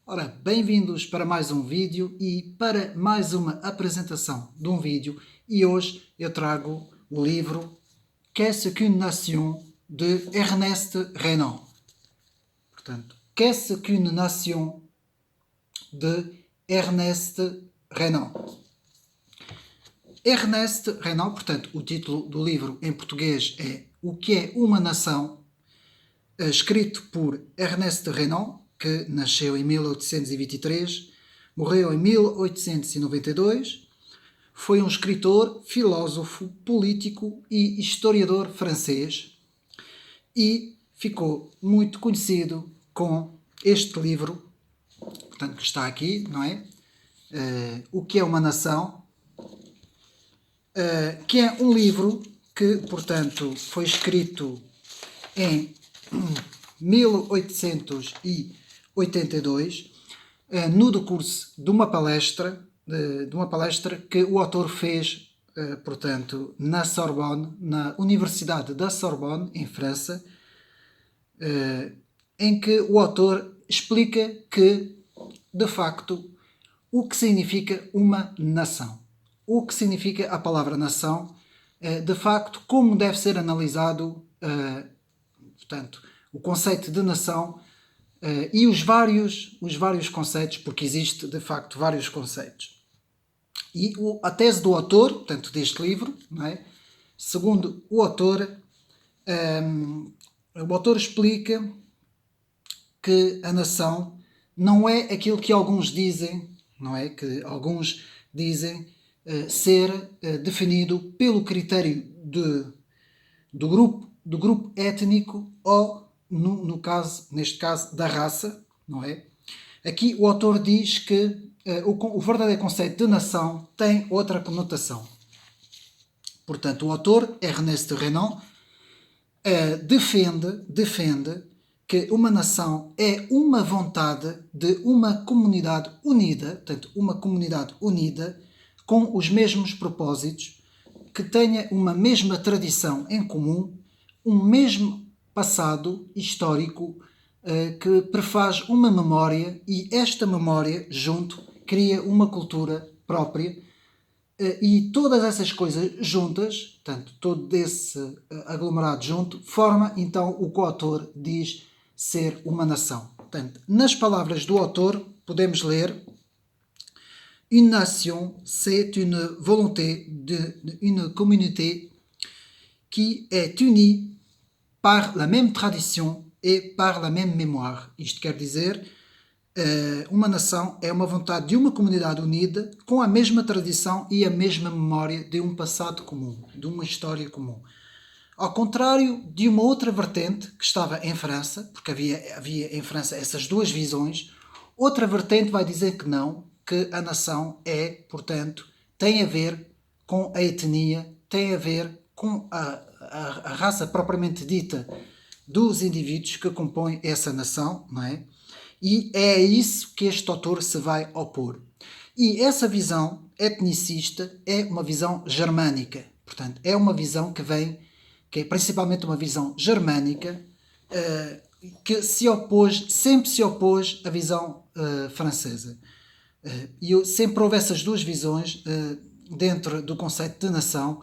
Ora, bem-vindos para mais um vídeo e para mais uma apresentação de um vídeo. E hoje eu trago o livro Qu'est-ce qu'une nation de Ernest Renan. Portanto, Qu'est-ce qu'une nation de Ernest Renan. Ernest Renan, portanto, o título do livro em português é O que é uma nação, escrito por Ernest Renan, que nasceu em 1823, morreu em 1892, foi um escritor, filósofo, político e historiador francês e ficou muito conhecido com este livro, portanto, que está aqui, não é? O que é uma nação, que é um livro que, portanto, foi escrito em 1882, no decurso de uma palestra, que o autor fez, portanto, na Sorbonne, na Universidade da Sorbonne, em França, em que o autor explica que, de facto, o que significa uma nação. O que significa a palavra nação, de facto, como deve ser analisado, portanto, o conceito de nação e os vários conceitos, porque existe, de facto, vários conceitos. E a tese do autor, portanto, deste livro, não é? Segundo o autor explica que a nação não é aquilo que alguns dizem, não é? Que alguns dizem ser definido pelo critério do grupo étnico ou, neste caso, da raça, não é? Aqui o autor diz que o verdadeiro conceito de nação tem outra conotação. Portanto, o autor, Ernest Renan, defende que uma nação é uma vontade de uma comunidade unida, portanto, uma comunidade unida com os mesmos propósitos, que tenha uma mesma tradição em comum, um mesmo passado histórico, que prefaz uma memória, e esta memória, junto, cria uma cultura própria, e todas essas coisas juntas, portanto, todo esse aglomerado junto, forma então o que o autor diz ser uma nação. Portanto, nas palavras do autor, podemos ler: Une nation, c'est une volonté d'une communauté qui est unie par la même tradition et par la même mémoire. Isto quer dizer, uma nação é uma vontade de uma comunidade unida com a mesma tradição e a mesma memória de um passado comum, de uma história comum. Ao contrário de uma outra vertente que estava em França, porque havia em França essas duas visões, outra vertente vai dizer que não, que a nação é, portanto, tem a ver com a etnia, tem a ver com a raça propriamente dita dos indivíduos que compõem essa nação, não é? E é a isso que este autor se vai opor. E essa visão etnicista é uma visão germânica, portanto, é uma visão que é principalmente uma visão germânica, que sempre se opôs à visão francesa. E sempre houve essas duas visões dentro do conceito de nação,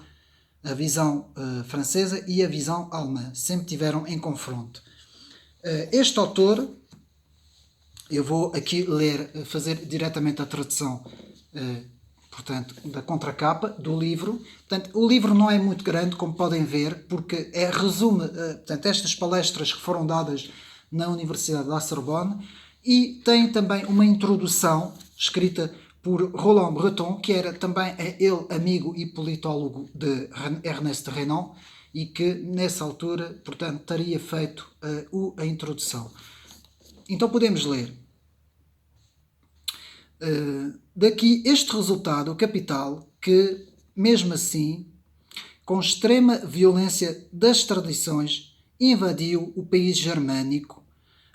a visão francesa e a visão alemã, sempre tiveram em confronto. Este autor, eu vou aqui fazer diretamente a tradução, portanto, da contracapa do livro. Portanto, o livro não é muito grande, como podem ver, porque resume, portanto, estas palestras que foram dadas na Universidade da Sorbonne, e tem também uma introdução escrita por Roland Breton, que era também ele amigo e politólogo de Ernest Renan, e que nessa altura, portanto, teria feito a introdução. Então podemos ler. Daqui este resultado capital que, mesmo assim, com extrema violência das tradições, invadiu o país germânico,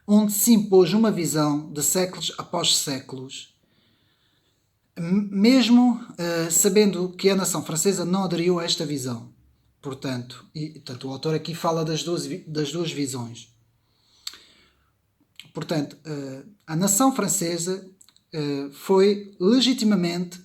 onde se impôs uma visão de séculos após séculos, mesmo sabendo que a nação francesa não aderiu a esta visão. Portanto, o autor aqui fala das duas visões. Portanto, a nação francesa foi legitimamente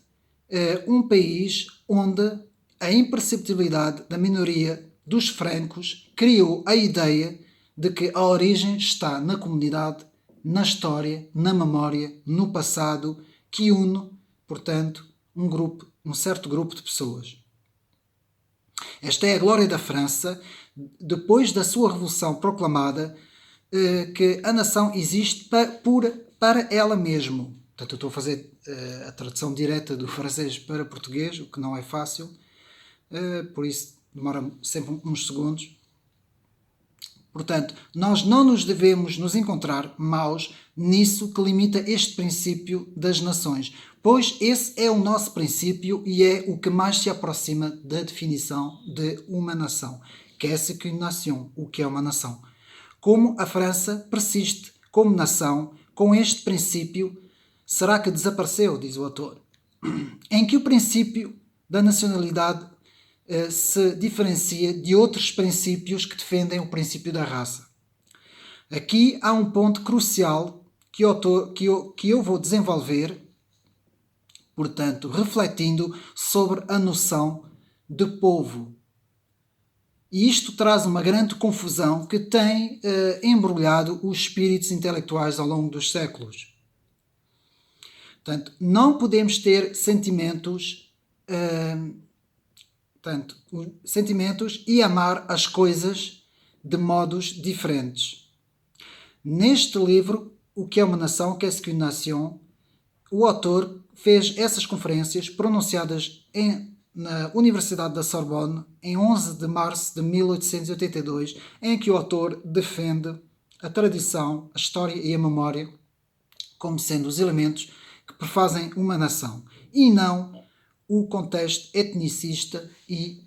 um país onde a imperceptibilidade da minoria dos francos criou a ideia de que a origem está na comunidade, na história, na memória, no passado, que une, portanto, um certo grupo de pessoas. Esta é a glória da França, depois da sua revolução proclamada, que a nação existe para ela mesma. Portanto, eu estou a fazer a tradução direta do francês para português, o que não é fácil, por isso demora sempre uns segundos. Portanto, nós não nos devemos nos encontrar maus nisso que limita este princípio das nações, pois esse é o nosso princípio e é o que mais se aproxima da definição de uma nação. Qu'est-ce qu'une nation? O que é uma nação? Como a França persiste como nação com este princípio, será que desapareceu, diz o autor? Em que o princípio da nacionalidade se diferencia de outros princípios que defendem o princípio da raça. Aqui há um ponto crucial que eu vou desenvolver, portanto, refletindo sobre a noção de povo. E isto traz uma grande confusão que tem embrulhado os espíritos intelectuais ao longo dos séculos. Portanto, não podemos ter sentimentos e amar as coisas de modos diferentes. Neste livro, O que é uma nação, Qu'est-ce qu'une nation, o autor fez essas conferências pronunciadas na Universidade da Sorbonne em 11 de março de 1882, em que o autor defende a tradição, a história e a memória como sendo os elementos que prefazem uma nação, e não o contexto etnicista e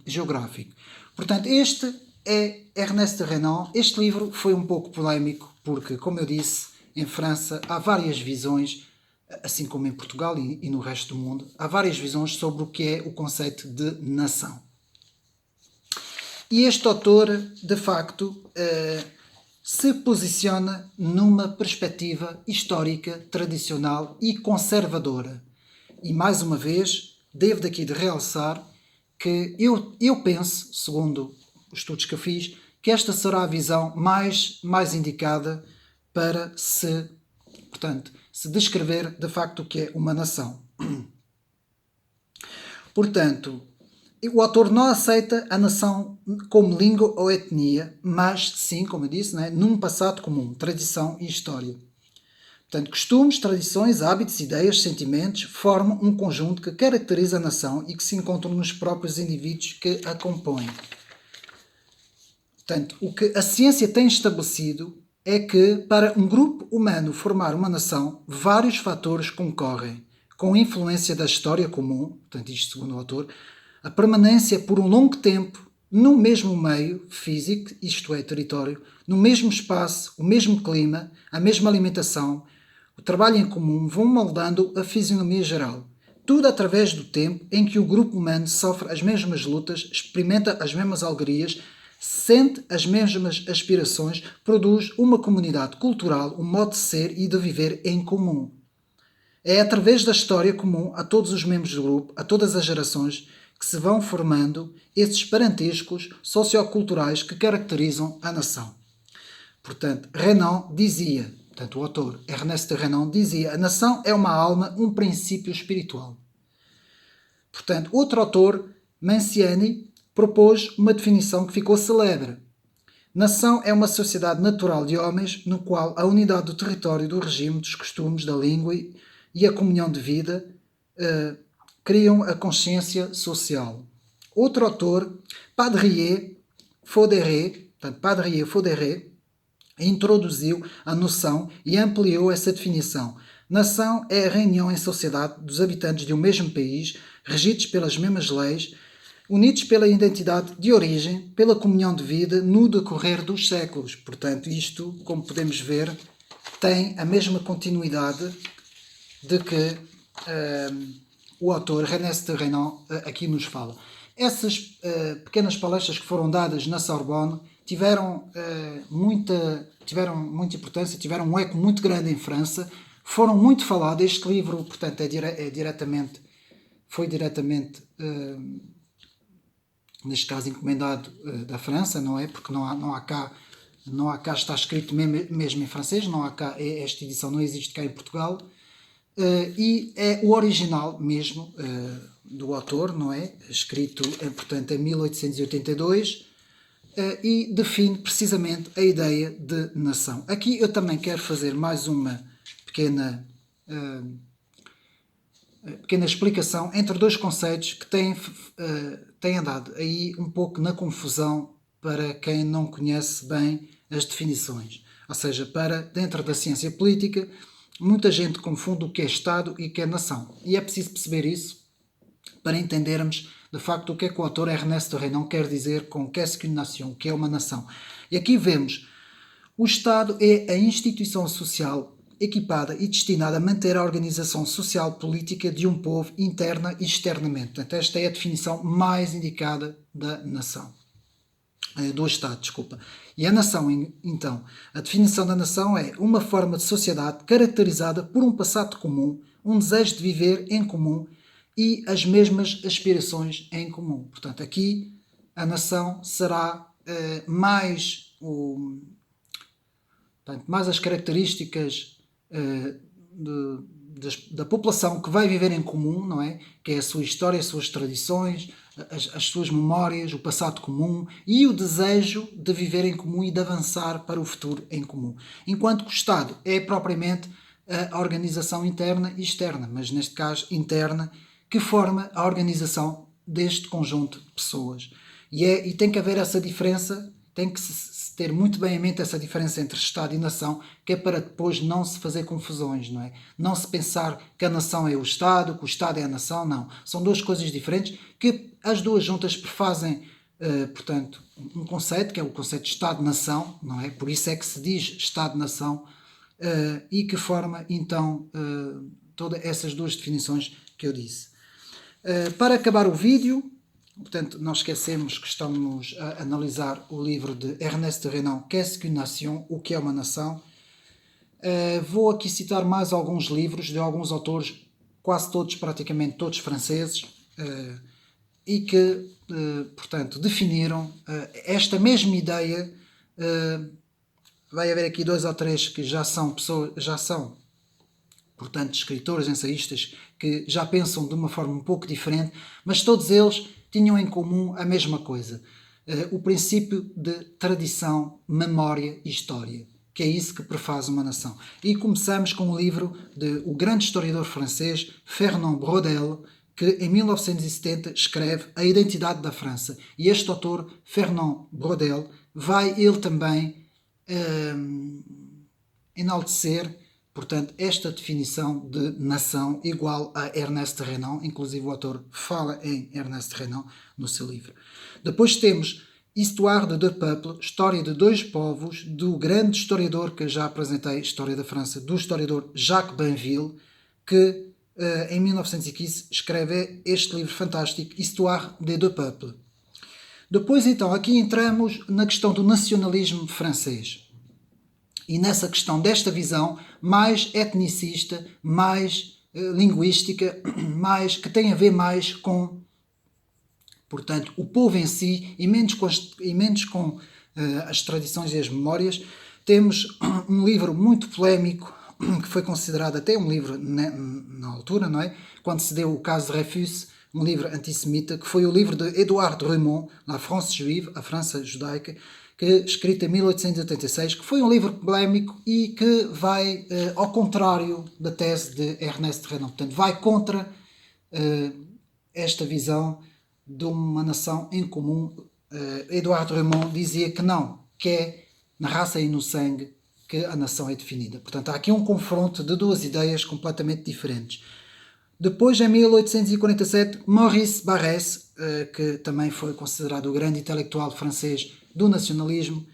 geográfico. Portanto, este é Ernest Renan. Este livro foi um pouco polémico porque, como eu disse, em França há várias visões, assim como em Portugal e no resto do mundo, há várias visões sobre o que é o conceito de nação. E este autor, de facto, se posiciona numa perspectiva histórica, tradicional e conservadora. E, mais uma vez, devo daqui de realçar que eu penso, segundo os estudos que eu fiz, que esta será a visão mais indicada para se descrever de facto o que é uma nação. Portanto, o autor não aceita a nação como língua ou etnia, mas sim, como eu disse, num passado comum, tradição e história. Portanto, costumes, tradições, hábitos, ideias, sentimentos formam um conjunto que caracteriza a nação e que se encontram nos próprios indivíduos que a compõem. Portanto, o que a ciência tem estabelecido é que, para um grupo humano formar uma nação, vários fatores concorrem, com influência da história comum, portanto, isto segundo o autor, a permanência por um longo tempo no mesmo meio físico, isto é, território, no mesmo espaço, o mesmo clima, a mesma alimentação, o trabalho em comum vão moldando a fisionomia geral. Tudo através do tempo em que o grupo humano sofre as mesmas lutas, experimenta as mesmas alegrias, sente as mesmas aspirações, produz uma comunidade cultural, um modo de ser e de viver em comum. É através da história comum a todos os membros do grupo, a todas as gerações, que se vão formando esses parentescos socioculturais que caracterizam a nação. Portanto, Renan dizia, portanto o autor Ernest Renan dizia, a nação é uma alma, um princípio espiritual. Portanto, outro autor, Menciani, propôs uma definição que ficou célebre. Nação é uma sociedade natural de homens no qual a unidade do território, do regime, dos costumes, da língua e a comunhão de vida criam a consciência social. Outro autor, Padrier Fauderer, introduziu a noção e ampliou essa definição. Nação é a reunião em sociedade dos habitantes de um mesmo país, regidos pelas mesmas leis, unidos pela identidade de origem, pela comunhão de vida no decorrer dos séculos. Portanto, isto, como podemos ver, tem a mesma continuidade de que o autor Ernest Renan aqui nos fala. Essas pequenas palestras que foram dadas na Sorbonne tiveram muita importância, tiveram um eco muito grande em França, foram muito falados. Este livro, portanto, foi diretamente, neste caso, encomendado da França, não é? Porque não há cá, está escrito mesmo em francês, não há cá, esta edição não existe cá em Portugal, e é o original mesmo do autor, não é? Escrito, portanto, em 1882, e define precisamente a ideia de nação. Aqui eu também quero fazer mais uma pequena explicação entre dois conceitos que têm andado aí um pouco na confusão para quem não conhece bem as definições. Ou seja, dentro da ciência política, muita gente confunde o que é Estado e o que é nação. E é preciso perceber isso para entendermos, de facto, o que é que o autor Ernest Renan quer dizer com qu'est-ce qu'une nation, o que é uma nação. E aqui vemos, o Estado é a instituição social equipada e destinada a manter a organização social política de um povo interna e externamente. Portanto, esta é a definição mais indicada da nação. Do Estado, desculpa. E a nação, então, a definição da nação é uma forma de sociedade caracterizada por um passado comum, um desejo de viver em comum e as mesmas aspirações em comum. Portanto, aqui a nação será mais as características da população que vai viver em comum, não é? Que é a sua história, as suas tradições, as suas memórias, o passado comum e o desejo de viver em comum e de avançar para o futuro em comum. Enquanto que o Estado é propriamente a organização interna e externa, mas neste caso interna, que forma a organização deste conjunto de pessoas. E tem que haver essa diferença, tem que se ter muito bem em mente essa diferença entre Estado e nação, que é para depois não se fazer confusões, não é? Não se pensar que a nação é o Estado, que o Estado é a nação, não. São duas coisas diferentes que as duas juntas fazem, portanto, um conceito, que é o conceito de Estado-nação, não é? Por isso é que se diz Estado-nação, e que forma, então, todas essas duas definições que eu disse. Para acabar o vídeo, portanto, não esquecemos que estamos a analisar o livro de Ernest Renan, Qu'est-ce qu'une nation? O que é uma nação? Vou aqui citar mais alguns livros de alguns autores, quase todos, praticamente todos franceses, e que, portanto, definiram esta mesma ideia. Vai haver aqui 2 ou 3 que já são, portanto, escritores, ensaístas, que já pensam de uma forma um pouco diferente, mas todos eles tinham em comum a mesma coisa, o princípio de tradição, memória e história, que é isso que prefaz uma nação. E começamos com o livro do grande historiador francês Fernand Braudel, que em 1970 escreve A Identidade da França. E este autor, Fernand Braudel, vai ele também enaltecer, portanto, esta definição de nação igual a Ernest Renan. Inclusive o autor fala em Ernest Renan no seu livro. Depois temos Histoire de deux peuples, História de dois povos, do grande historiador que já apresentei, História da França, do historiador Jacques Banville, que em 1915 escreve este livro fantástico, Histoire de deux peuples. Depois, então, aqui entramos na questão do nacionalismo francês. E nessa questão desta visão mais etnicista, mais linguística, que tem a ver mais com, portanto, o povo em si e menos com as tradições e as memórias. Temos um livro muito polémico, que foi considerado até um livro na altura, não é? Quando se deu o caso de Dreyfus, um livro antissemita, que foi o livro de Édouard Drumont, La France Juive, a França Judaica, escrito em 1886, que foi um livro polémico e que vai ao contrário da tese de Ernest Renan. Portanto, vai contra esta visão de uma nação em comum. Édouard Drumont dizia que não, que é na raça e no sangue que a nação é definida. Portanto, há aqui um confronto de duas ideias completamente diferentes. Depois, em 1847, Maurice Barrès, que também foi considerado o grande intelectual francês do nacionalismo,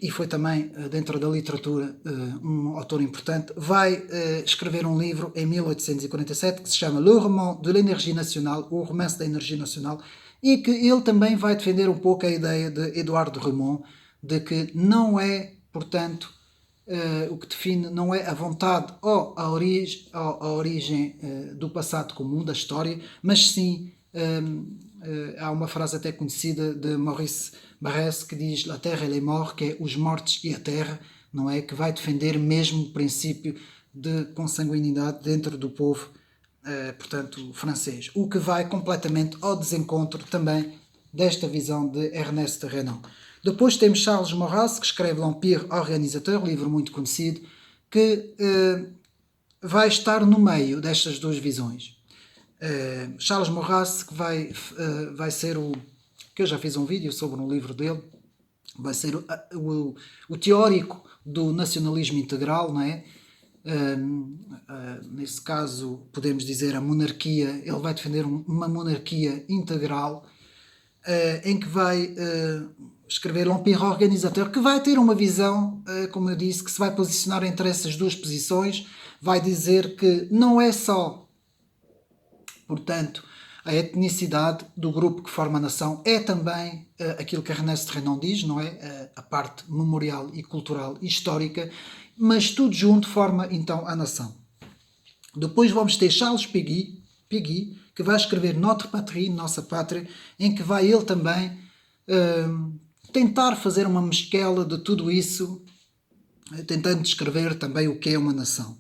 e foi também, dentro da literatura, um autor importante, vai escrever um livro em 1847 que se chama Le Roman de l'énergie nationale, o romance da energia nacional, e que ele também vai defender um pouco a ideia de Eduardo Remond, de que não é, portanto, o que define não é a vontade ou a origem do passado comum, da história, mas sim, há uma frase até conhecida de Maurice Barrès que diz La terre et les morts, que é os mortos e a terra, não é? Que vai defender mesmo o princípio de consanguinidade dentro do povo, portanto, francês. O que vai completamente ao desencontro também desta visão de Ernest Renan. Depois temos Charles Maurras, que escreve L'Empire Organisateur, livro muito conhecido, que vai estar no meio destas duas visões. Charles Maurras, que vai ser o... que eu já fiz um vídeo sobre um livro dele, vai ser o teórico do nacionalismo integral, não é? Nesse caso, podemos dizer a monarquia, ele vai defender uma monarquia integral, em que vai escrever L'Empire Organisateur, que vai ter uma visão, como eu disse, que se vai posicionar entre essas duas posições, vai dizer que não é só, portanto, a etnicidade do grupo que forma a nação, é também aquilo que Ernest Renan diz, não é? A parte memorial e cultural e histórica, mas tudo junto forma então a nação. Depois vamos ter Charles Péguy, que vai escrever Notre Patrie, Nossa Pátria, em que vai ele também tentar fazer uma mescla de tudo isso, tentando descrever também o que é uma nação.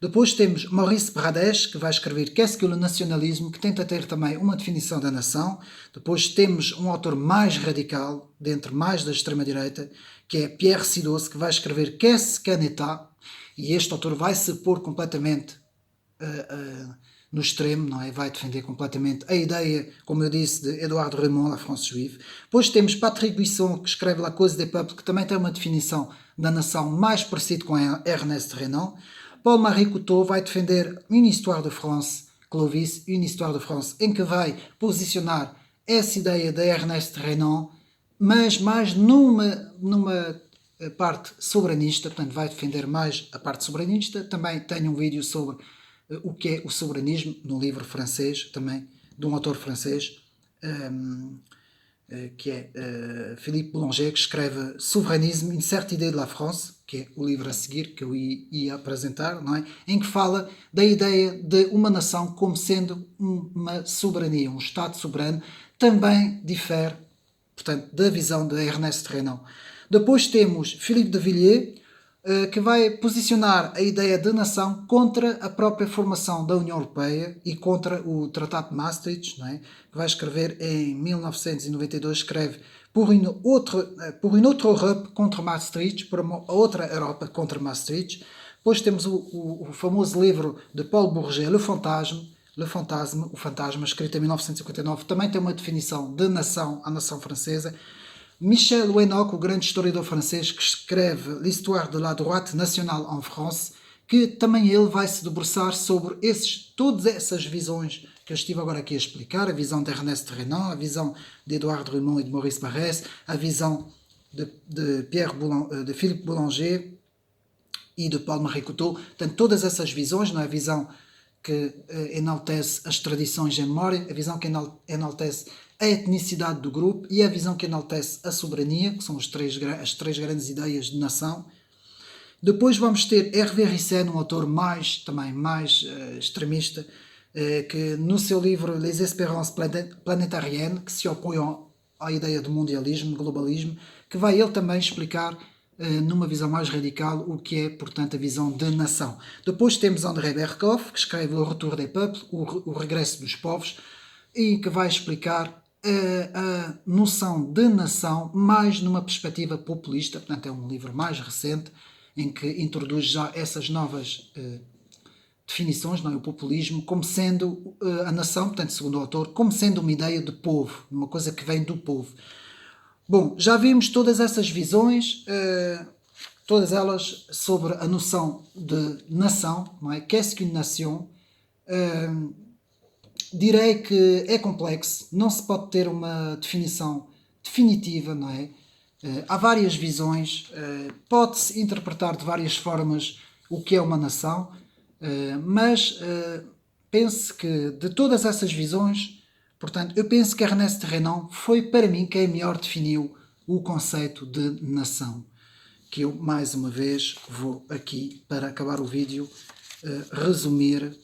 Depois temos Maurice Bradèche, que vai escrever Qu'est-ce que le nationalisme, que tenta ter também uma definição da nação. Depois temos um autor mais radical, dentro mais da extrema-direita, que é Pierre Sidosse, que vai escrever Qu'est-ce qu'un État, e este autor vai se pôr completamente no extremo, não é? Vai defender completamente a ideia, como eu disse, de Edouard Remond, La France Juive. Depois temos Patrick Buisson, que escreve La Cause des Peuples, que também tem uma definição da nação mais parecida com Ernest Renan. Paul-Marie Couteau vai defender Une Histoire de France, Clovis, Une Histoire de France, em que vai posicionar essa ideia de Ernest Renan, mas mais numa parte soberanista, portanto vai defender mais a parte soberanista. Também tenho um vídeo sobre o que é o soberanismo, no livro francês, também, de um autor francês, que é Philippe Boulanger, que escreve Souverainisme, une certaine idée de la France, que é o livro a seguir, que eu ia apresentar, não é? Em que fala da ideia de uma nação como sendo uma soberania, um Estado soberano, também difere, portanto, da visão de Ernest Renan. Depois temos Philippe de Villiers, que vai posicionar a ideia de nação contra a própria formação da União Europeia e contra o Tratado de Maastricht, não é? Que vai escrever em 1992, escreve pour une autre Europe contre Maastricht, por uma outra Europa contra Maastricht. Depois temos o famoso livro de Paul Bourget, Le Fantasme, o Fantasma, escrito em 1959, também tem uma definição de nação, a nação francesa. Michel Houellebecq, o grande historiador francês, que escreve L'Histoire de la droite nationale en France, que também ele vai se debruçar sobre todas essas visões que eu estive agora aqui a explicar, a visão de Ernest Renan, a visão de Edouard Remond e de Maurice Barrès, a visão de Philippe Boulanger e de Paul-Marie Couteau. Portanto, todas essas visões, não é? A visão que enaltece as tradições em memória, a visão que enaltece a etnicidade do grupo e a visão que enaltece a soberania, que são as três grandes ideias de nação. Depois vamos ter Hervé Risset, um autor mais extremista, que no seu livro Les Espérances Planétariennes, que se opõe à ideia de mundialismo, globalismo, que vai ele também explicar numa visão mais radical o que é, portanto, a visão de nação. Depois temos André Berkoff, que escreve Le Retour des Peuples, o regresso dos povos, e que vai explicar a noção de nação mais numa perspectiva populista. Portanto, é um livro mais recente, em que introduz já essas novas definições, não é? O populismo como sendo a nação, portanto, segundo o autor, como sendo uma ideia de povo, uma coisa que vem do povo. Bom, já vimos todas essas visões, todas elas sobre a noção de nação, não é? Qu'est-ce qu'une nation? Direi que é complexo, não se pode ter uma definição definitiva, não é? Há várias visões, pode-se interpretar de várias formas o que é uma nação, mas pense que de todas essas visões, Portanto, eu penso que Ernest Renan foi, para mim, quem melhor definiu o conceito de nação. Que eu, mais uma vez, vou aqui, para acabar o vídeo, resumir.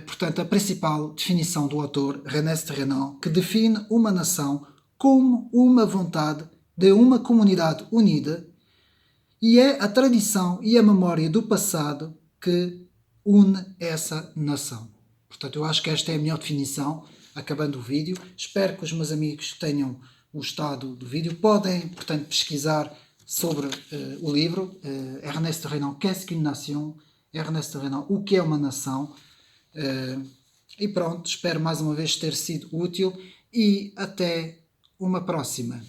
Portanto, a principal definição do autor, Ernest Renan, que define uma nação como uma vontade de uma comunidade unida, e é a tradição e a memória do passado que une essa nação. Portanto, eu acho que esta é a melhor definição, acabando o vídeo. Espero que os meus amigos tenham gostado do vídeo. Podem, portanto, pesquisar sobre o livro Ernest Renan, Qu'est-ce qu'une nation? Ernest Renan, o que é uma nação? E pronto, espero mais uma vez ter sido útil e até uma próxima.